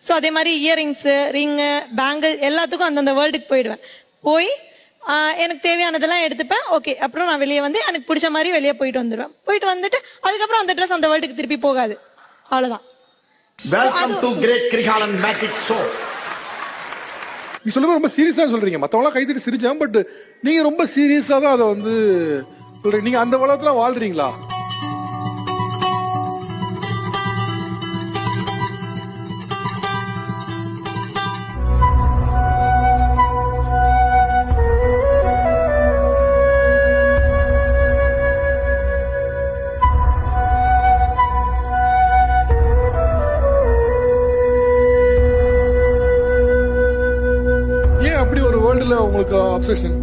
So அதே மாதிரி earrings, ring, bangle எல்லாத்துக்கும் அந்தந்த வேர்ல்டுக்கு போயிடுவேன். போய் எனக்கு தேவையானதெல்லாம் எடுத்துப்பேன். ஓகே, அப்புறம் நான் வெளியே வந்து எனக்கு பிடிச்ச மாதிரி வெளியே போயிட்டு வந்துடுவேன். போயிட்டு வந்துட்டு அதுக்கப்புறம் அந்த ட்ரெஸ் அந்த வேர்ல்டுக்கு திருப்பி போகாது. அவ்வளவுதான். Welcome to great Kirikalan magic show. நீ சொல்லுங்க ரொம்ப சீரியஸா சொல்றீங்க. மத்தவங்க கைத்தட்டி சிரிச்சான், பட் நீங்க ரொம்ப சீரியஸா தான் அதை வந்து சொல்றீங்க. நீங்க அந்த உலகத்துல வாழ்றீங்களா? ஏன் அப்படி ஒரு வேர்ல்டுல உங்களுக்கு அப்சஷன்?